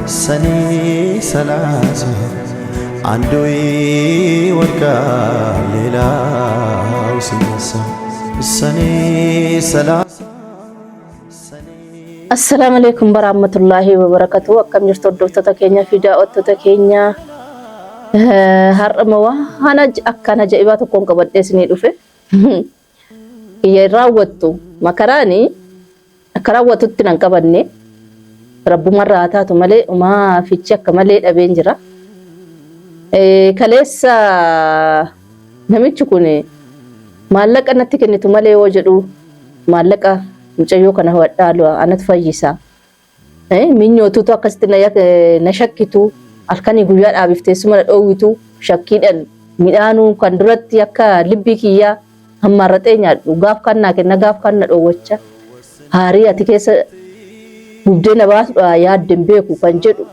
سني سلاسة عندوي ورقة ليلة وسنسة سني سلاسة. السلام عليكم ورحمة الله وبركاته. أكم جرت الدكتور كينيا في دعوة كينيا هرموا أنا أكنا جايبات كون كبد سنين دوفه يراوتو مكراني أكراوتو تنان كبدني رب مرة هاتو ملء وما في تشك ملء أبينجرا كليسا نمتشكوني مالك أنا تكني تملء وجدو مالك mucayyoo kana wadhaalu anat fayyisa minyoo tutu akkasitti na shakkitu halkanii guyyaa dhaabiftee suma dhoowwitu shakkiidhaan midhaanuu kan duratti akka libbii kiyyaa hammarratee nyaadhu gaaf kannaa kenna gaaf kanna dhoowwacha haarii ati keessa gubdee na baasudha yaadden beeku kan jedhu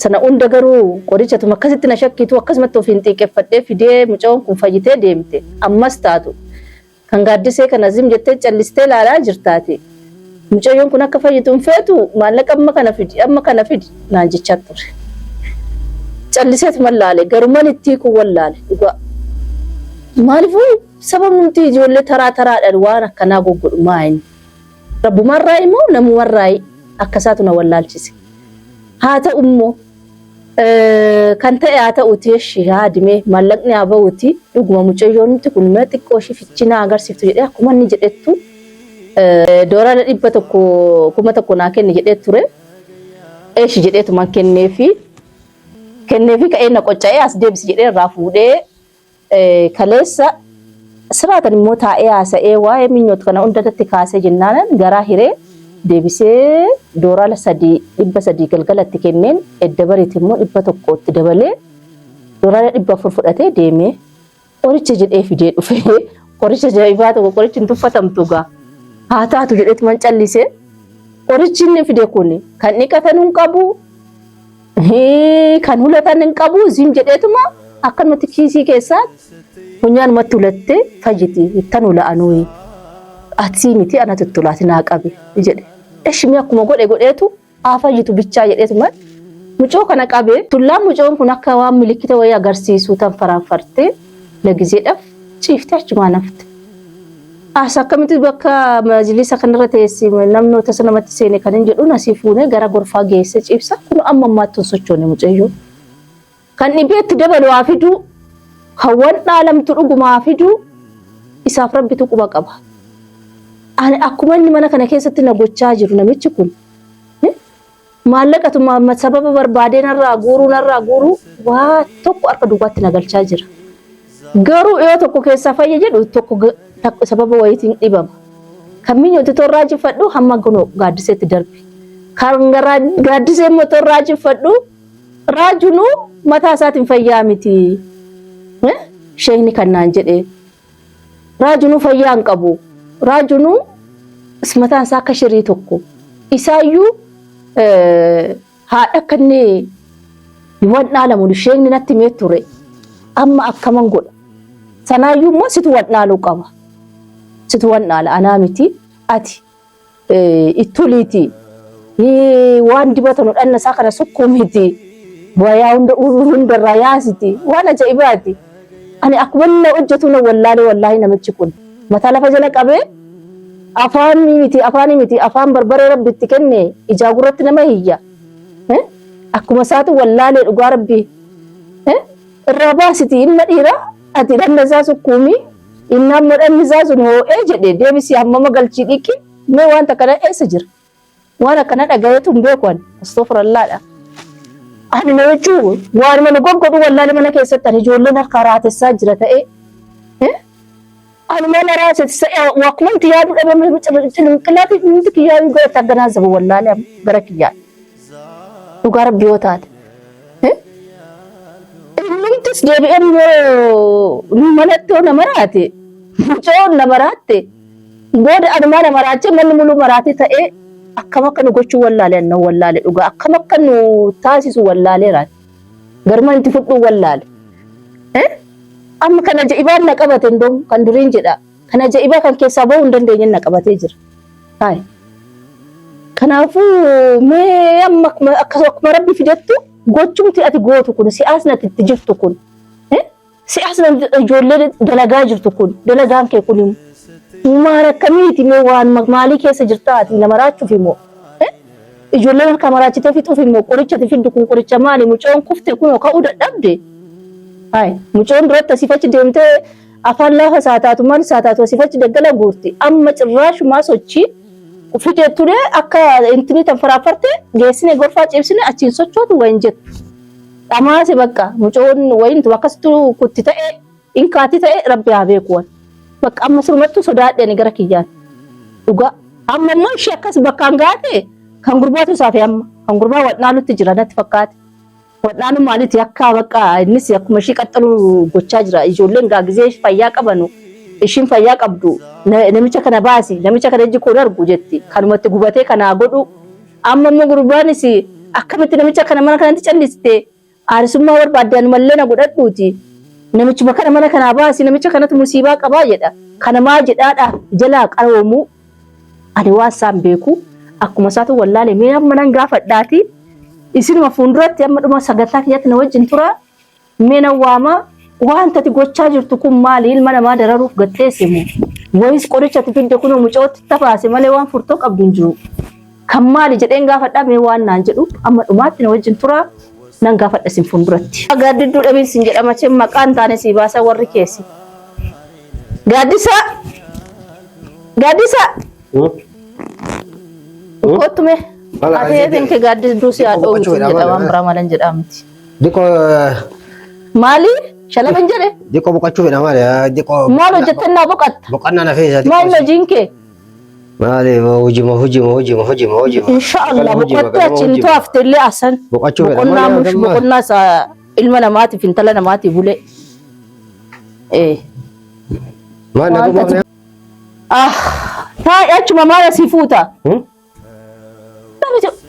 sana hunda garuu qorichatu akkasitti na shakkitu akkasumatti ofiin xiiqeffadhee fidee mucayyoon kun fayyitee deemte ammas taatu kan gaaddisee kana zim jettee callistee laalaa jirtaati mucayyoon kun akka fayyituun feetu maallaqa amma kana fidi naan jechaa ture calliseet mallaale garuman itti kun wallaale dhugaa maaliifuu sababumti ijoollee taraa taraadhaan waan akkanaa goggodhu maayini rabbumarraa immoo namumarraa akkasaatu na wallaalchise haa ta'u immoo kan ta'e haa ta'uti eshi haadime maallaqni haa ba'uti dhuguma mucayyoon kun mee xiqqoo ishii fichinaa agarsiiftu jedhee akkuma inni jedhettu doolaara 100 naa kenni jedhee ture eshi jedheetu man kenneefi ka'ee na qocca'ee as deebisi jedhee irraa fuudhee kaleessa siraatan immoo taa'ee haasa'ee waa'ee minyootu kana hundatti kaasee jennaan garaa hiree deebisee doolaara 300 galgalatti kenneen edda bariitti immoo 100tti dabalee doolaara 400 fudhatee deemee qoricha jedhee fidee dhufe qoricha jaa'ibaa tokko qorichi hin tuffatamtu gaa haa taatu jedheetu man callisee qorichi inni fide kun kan dhiqatan hin qabu kan hulatan hin qabu zim jedheetuma akkanumatti kiisii keessaa funyaanumatti hulattee fayyiti ittan hula'anuu ati miti ana tuttulaati naa qabe jedhe eshimi akkuma godheetu afayyitu bichaa jedheetu mal mucoo kana qabe tullaan mucoon kun akka waan milikkita wayii agarsiisu tan faraanfarte lagizeedhaaf ciiftee achuma nafte akkamitti bakka majlisa kanarra teessi namnoota sanamatti seene kan hin jedhu nasii fuunee gara gorfaa geesse ciibsa kun amma ammaatti sochoone mucayyoo kan dhibeetti dabalu waa fidu hawwan dhaalamtu dhugumaa fidu isaaf rabbitu quba qaba. Akkuma inni mana kana keessatti na gochaa jiru namichi kun maallaqatu sababa barbaadeen irraa guuruu waa tokko harka duwwaatti na galchaa jira garuu yoo tokko keessaa fayya jedhu tokko sababa wayiitiin dhibama kan minyootti torraa jifadhu hamma gonoo gaaddiseetti darbe kan gaaddisee immoo torraa jifadhu raajunu mataa isaatiin fayyaa miti sheekni kannaan jedhee raajunu fayyaa hin qabu raajunu mataan isaa akka shirii tokko isaayyuu haadha kannee waan dhaalamu sheekni natti mee ture amma akkaman godha sanaayyuu immoo situ waan dhaaluu qaba situ waan dhaala anaa miti ati ittuliiti waan dibatan dhanna isaa kana sukkuu miti wayaa hundarraa yaasiti waan ajaa'ibaati ani akkuma inni hojjetu na wallaahi namichi kun mataa lafa jala qabee afaani miti afaan barbaree rabbitti kenne ijaa gurratti nama hiyya akkuma isaatu wallaalee dhugaa rabbii irraa baasiti ilma dhiira ati dhanna isaa sukkuumi inni amma dhanni isaa sun hoo'ee jedhe deebisii hammama galchii dhiqi mee waan akkana eessa jira waan akkana dhagayeetu hin beeku ani astagfirullaadha ani na jechuun waan mana goggodhu wallaalee mana keessatti ani ijoolleen harkaa raatessaa jira ta'ee أنا ما رأيت وقمت يا أبو أنا انقلابي منك يا أبو قلت أجنازة والله لا برك يا وقارب بيوتات من تسجيب إنه نمرته نمراتي جون نمراتي قول أنا ما نمراتي من ملو مراتي تأي أكما كانوا قشوا والله لأنه والله لأ أكما كانوا تاسس والله لرات قرما أنت فتو والله amma kana jaa'ibaan na qabateen dom kan duriin jedha kana jaa'ibaa kan keessaa ba'uu hin dandeenye na qabatee jira Kanaafuu mee amma akkasuma rabbi fidattu gochumti ati gootu kun siyaasni ati itti jirtu kun siyaasni ijoollee dalagaa jirtu kun dalagaan kee kun maal akkamiiti mee waan maalii keessa jirta ati nama raachuuf immoo ijoolleen harka maraachitee fixuuf immoo qoricha ati fiddu kun qoricha maali mucoon kufte kun ka'uu dadhabde mucoon duratti asifachi deemtee afaan lafa saataatu maal saataatu asifachi daggala guurti amma cirraashumaa sochii ufite ture akka intini tan faraafarte geessine gorfaa cibsine achiin sochootu wayin jettu dhamaase bakka mucoon wayin bakkastu kutti ta'e inkaati ta'e rabbi haa beekuwan bakka amma sirumattu sodaadheen gara kiyyaan dhuga amma immoo ishee akkas bakkaan gaate kan gurbaatu isaafi amma kan gurbaa wadhaanutti jira natti fakkaate wadhaanu maalitti akka bakka innis akkuma ishee qaxxalu gochaa jira ijoolleen gaagizee fayyaa qabanu ishiin fayyaa qabdu namicha kana baasi namicha kana ejji koo dargu jetti kanumatti gubatee kana godhu amma immoo gurbaanis akkamitti namicha kana mana kanatti calliste aarisummaa barbaaddaan mallee na godhadhuuti namichuma kana mana kana baasi namicha kanatu musiibaa qabaa jedha kana maa jedhaadha jalaa qaroomu ani waan isaan beeku akkuma isaatu wallaalee mee amma nan gaafadhaati isinuma fuulduratti amma dhuma sagantaa kiyyaatti na wajjin tura mee na waama waan tati gochaa jirtu kun maali ilma namaa dararuuf gatteesse moo wayis qoricha fidde kun mucootti tafaase malee waan furtoo qabdu hin jiru kan maali jedheen gaafadhaa mee waan naan jedhu amma dhumaatti na wajjin tura nan gaafadha sin fuulduratti gaaddidduu dhabiin sin jedhama cin maqaan taane si baasa warri keessi gaaddisa kottume ateetiin ke gaaddidduu si haadhoo jedhamaan biramalan jedhamti diko maali shalaban jedhe diko boqachuu fedha maali diko maal hojjettannaa boqatta boqannaa na feesa maal hojiinke maali hojima inshallah boqattee achiin to'afte illee asan boqachuu fedha boqonnaa isaa ilma namaatiif intala namaatiif bulee maal naguma taa'ee achuma maala si fuuta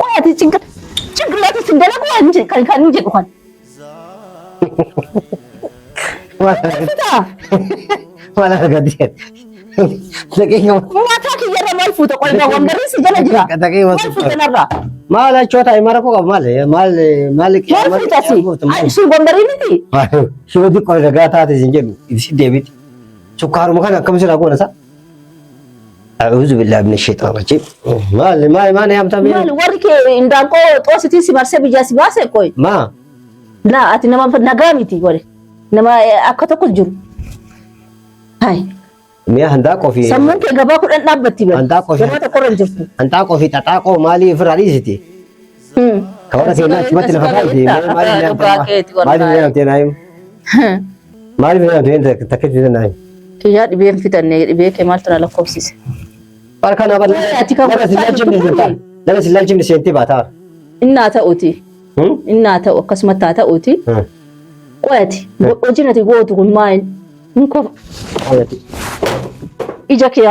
qoyati cinqilatti sin dalagu kan jedhu kan malah gadian sakingnya mata kiyarra mal fuuta qoyna wambarin si jala jira mal fuuta narra malah chota imara ko mal mal fuuta si ay sun wambarin ti sudah di qoyna gata ta sinjem isi debit sukar makan kam sira ko nasa a'udzu billahi minash shaitanir rajim mal ya amta mal warke indako tositi si marse bijasi base koy ma la ati nama nagamiti wore nama akka tokko jiru hay miya handa kofi sammun ke gaba ku dan dabbati ba handa kofi gaba ta koran jirtu handa kofi tatako mali firari siti kawara sai na mati na fadi mali ne amte nayi mali ne amte takati nayi ke ya dibe fitanne dibe ke maltana la kopsis barkana bal daga silajim ne zata daga silajim ne sente bata inna ta uti inna ta kasmata ta uti qoyati hojinati gootu kun maal inko qoyati ija ke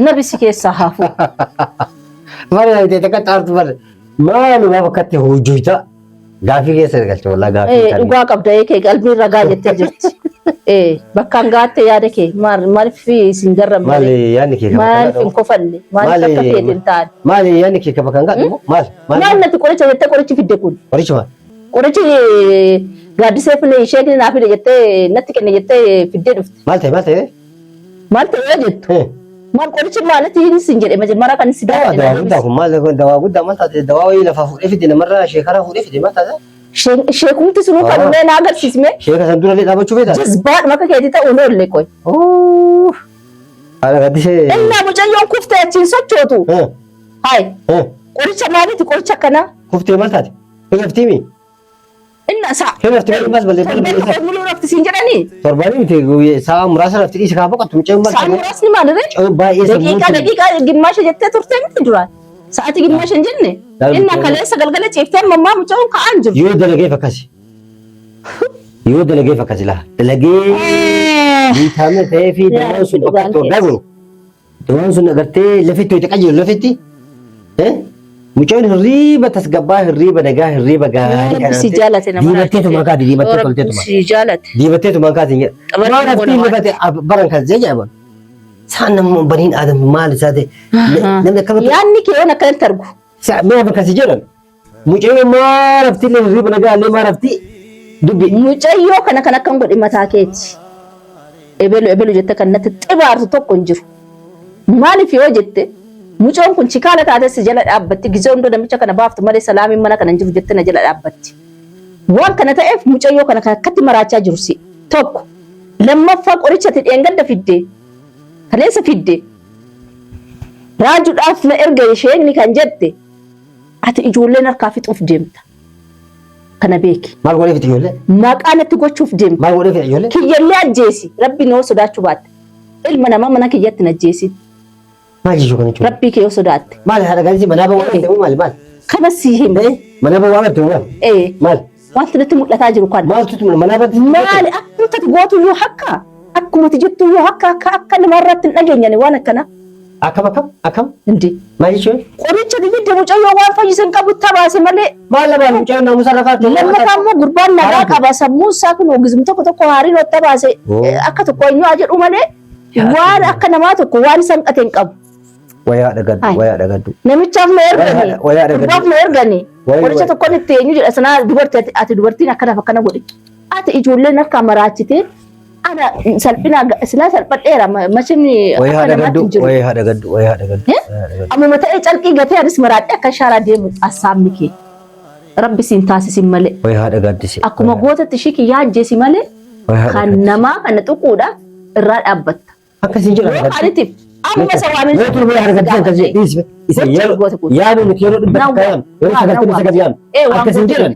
nabisi ke sahafu mara ite ta tartu bar malu ba bakati hujuyta gaafi ke sergalto walla gaafi kan dhugaa qabda yake qalbiin ragaa jettee jirti bakkaan gaatte yaada kee maal fi isin garram mali yani ke maal fin kofalle maal akka feetin taan mali yani ke bakkaan gaadhu maal natti qoricha jette qorichi fidde kun qoricha qorichi gaaddisee file ishee naa fide jettee natti kenne jettee fiddee dhufte maal ta'e jettu maal qorichi maalati hin jedhe majmara kan si dawa guddaa kun maal dawa guddaa maal taate dawa wayii lafa fuudhee fide namarraa sheekara fuudhee fide maal taate sheekumti sunu kan mee na agarsiisme sheeka san dura dhaabachuu feeta jazbaadh maka keetii ta'uu lolle qoy ala gaddisee inna mucayyoon kuftee achiin sochootu hay qoricha maaliti qoricha kana kuftee maal taate hingaftiimi inna sa hingaftii mas balee muluu rafti siin jedhanii torbanii miti saa muraasa rafti dhiisi kaa boqotu mucayyoo maal saa muraasni maalirre baay'ee daqiiqaa gimmaasha jettee turtee miti duraan sa'ati gimmaasha hin jenne inna kaleessa galgala ciiftee mammaa mucayyoo ka'aan jiru yoo dalagee fakkasi laa dalagee viitaaminii ta'ee fi dawaan sun bakka itti hordaagnu dawaan sun agartee lafitti itti qajeelu lafitti mucayyoon hirriiba tasgabbaa hirriiba nagaa hirriiba gaarii kana si jaalate nama diibatteetu maqaa diibatteetu si jaalate diibatteetu maqaa siin jedha waan haftiin lafate baran kan jajaaban Saan nama baniin aadam maal isaati? Namni akkamatti yaanni kee waan akkanatti argu. mee akkasii jedhan mucayyoo maal hafti illee hirriba nagaa illee maal hafti dubbi. Mucayyoo kana kan akkan godhi mataa keeti. Ebelu jette kan natti xibaartu tokko hin jiru. Maaliif yoo jette mucaan kun chikaala taatee jala dhaabbatti gizee hundoo namicha kana baaftu malee salaamiin mana kana hin jiru jette na jala dhaabbatti. Waan kana ta'eef mucayyoo kana kan akkatti maraachaa jiru si tokko. Lammaffaa qorichatti dheengadda fiddee kaleessa fiddee raajuudhaaf na erga isheen kan jette ati ijoolleen harkaa fixuuf deemta. Kana beeki. Maal godhee fiti ijoollee? Maqaa natti gochuuf deemta. Maal godhee fiti ijoollee? Kiyyallee ajjeesi. Rabbi noo sodaachuu baatte. Ilma namaa mana kiyyatti na ajjeesi. Maal jechuu kana jechuudha? Rabbii kee yoo sodaatte. Maal haadha gaazii manaa bawwaa garte maal maal? Kana sii hima. Manaa bawwaa garte maal? Maal? Wanti natti mul'ataa jiru kan. Maaltu manaa bawwaa? Maali akkuma gootu yoo hakka akkuma jettu yoo akka namarratti hin dhageenyani waan akkana. Akkam? Indi. Maal jechuun? Qoricha biyyi mucayyoo waan fayyisan qabu tabaase malee. Maal labaan mucayyoo namusa lafaa ta'e. Lammataa immoo gurbaan nagaa qaba sammuu isaa kun ogismu tokko haariin wata baase akka tokko eenyu haa jedhu malee waan akka namaa tokko waan isan qateen qabu. Wayaa dhagaddu. Namichaaf na ergani. Gurbaaf na ergani. Qoricha tokkoon itti eenyu jedha sanaa dubartii ati dubartiin akkana godhi. Ati ijoolleen harkaa maraachitee ana salphina sila salphadheera mashini wayaa dhagaddu. Amma ta'ee calqii gatee anis maraadhee akka shaaraa deemu assaammi kee. Rabbi siin taasisin malee. Wayaa dhagaddisi. Akkuma gootatti shiki yaajjeesi malee kan namaa kana xuquudha irraa dhaabbatta. Akkasiin jedhama. Maaliif? Amma sawaamin. Yoo turbe argattee akkasii dhiisbe. Yaadu nuti yeroo dhibba takka yaam. Yeroo sagaltee bisa gadi yaam. Akkasiin jedhan.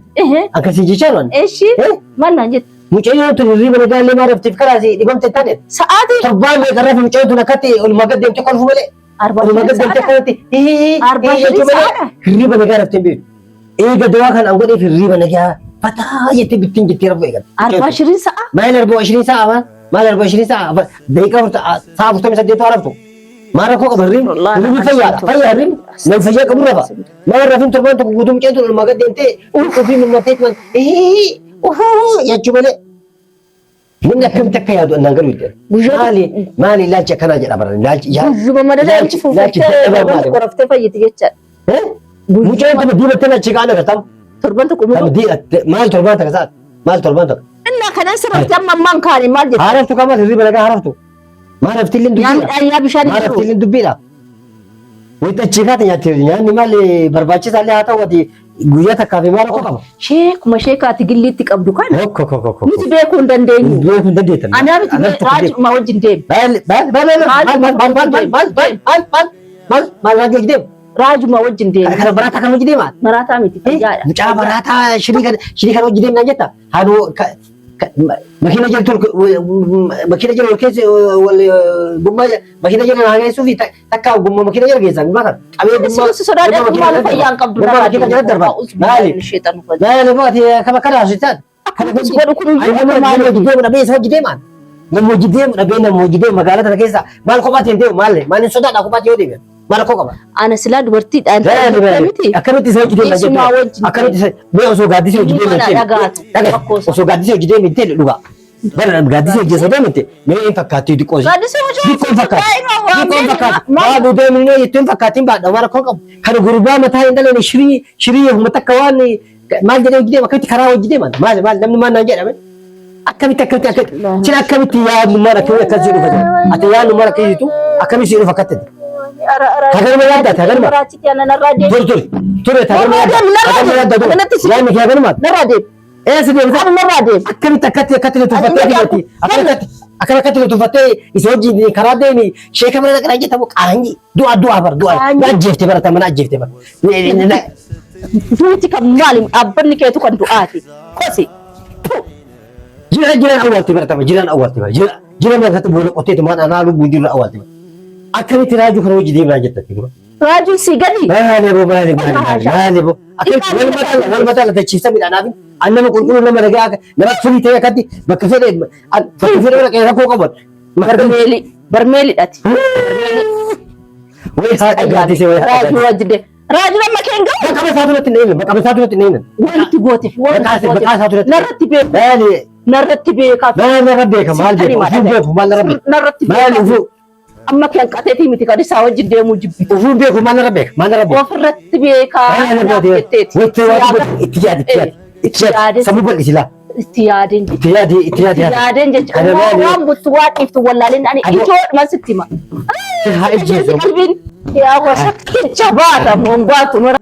Akkasiin jechaan. Eeshi maal naan jette? Mucayyoo tun hirriba nagaa illee maal haftiif karaasi dhibamte taane. Sa'aatii. Torbaan mee karraaf mucayyoo tun akkatti olumaa gad deemte kolfu malee. Olumaa gad deemte akkanatti. Hirriba nagaa hafteen beeku. Eega dawaa kan an godheef hirriba nagaa fataa jettee bittiin jettee rafu eegan. 24 sa'a. Maal 24 sa'a maal 24 sa'a daqiiqaa sa'a 48 arabtu. Maal rakkoo qaba hirriba. Hirribi fayyaadha. Fayyaa hirribi. Nama fayyaa qabu rafa. Nama rafin torbaan tokko guutuu mucayyoo tun olumaa gad deemte ofii milmatee jechuu malee namni akkamitti akka yaadu annaan galuu jedhan. Maali ilaalchi akkanaa jedha baran ilaalchi. Guyyuma madaala ilaalchi fuufattee qoraftee fayyiti jechaadha. Mucayyoo tana diibattee achi kaan agartam. Torban tokko maal torbaan takka sa'a? Maal torbaan takka? Innaa kana sirriitti amma ammaan kaanii maal jettu? Haaraftu kan maal hirriba nagaa haaraftu? Maal hafti illee dubbiidha? Yaa bishaan maal hafti illee dubbiidha? Wayita achi kaata nyaatti nyaanni maal barbaachisaa illee haa ta'u ati guyyaa takkaa fi maal akkoo qaba? Sheekuma sheekaati gilliitti qabdu kana. Nuti beekuu hin dandeenyu. Beekuu hin dandeettan. Anaa miti raajuma wajjin deemu. Maal raajuma wajjin deemu? Raajuma wajjin deemu. Kana barataa kan wajjin deemaa? Barataa miti fayyaadha. Mucaa barataa shirii kan wajjin deemnaa jetta? Haaduu makiina jala keessa gummaa makiina jala naa geessuu fi takka gummaa makiina jala geessan gummaa kan qabee gummaa sodaadhaa gummaa fayyaan qabdu gummaa makiina jala darba maali ati kama kana asitaan kana godhu kun maali hojii deemu dhabee isa hojii deemaan nama hojii deemu dhabee nama hojii deemu magaalaa tana keessa maal kophaatti hin deemu maali sodaadhaa kophaatti yoo deebi'an maal akkoo qaba. Ana silaa dubartiidhaan akkamitti isa hojii deemaa jettu akkamitti mee osoo gaaddisii hojii deemaa osoo gaaddisii hojii deemaa jettee dhugaa. Gaaddisii hojii isa deemte mee fakkaatti xiqqoo xiqqoo fakkaatti maal deemnee jettuun fakkaattiin baadha waan akkoo qabu kan gurbaa mataa hin dhalan shirii yoo takka waan maal jedhee hojii deema akkamitti karaa hojii deeman maal namni maal naan jedhame akkamitti yaadummaan akkamitti akkasii dhufate ati yaadummaan akkasiitu akkamitti dhufa akkattati. Tagarma yaadda tagarma. Ture tagarma yaadda yaadni kee agarma. Eessa deemta? Akkamitti tuffattee akkamitti tuffattee isa wajjin karaa deemi sheeka mana dhaqnaa jettamu qaanyi du'a bar ajjeefte barata mana ajjeefte bar. Duuti kan maali dhaabbanni keetu kan du'aati. Kosi. Jiraan awwaalti baratama jiraan awwaalti bara jiraan baratama booda qotteetu maan anaa lubbuu jirra awwaalti bara. Akkamitti raajuu kana hojii deemaa jettatti dura. Raajuun si gadi. Maali boo. Akkamitti wal mataa latachiisa midhaanaaf annama qulqulluu nama nagaa nama firii ta'e akkatti bakka fedhe dhaqee rakkoo qaban. Barmeelidhaati. Wayii haadha gaaddise wayii haadha. Raajuu wajjin deemu. Raajuu amma keen gahu. Bakka isaa turatti hin eegan bakka isaa turatti hin eegan. Wanti gooteef narratti beeku. Narratti beekaa. Narratti beeka maal beeku maal narratti beeku. amma kan qateetii miti kan isaa wajjin deemuu jibbi. Ufuun beeku maal irra beeka? Maal irra beeka? Ofirratti beekaa. Itti yaade sammuu bal'isi laa. Itti yaadeen jecha waan buttu waan dhiiftu wallaaleen ani ijoodhuma sitti hima. Haa ijjeesu. Qalbiin yaa gosa kicha baata moon baatu mura.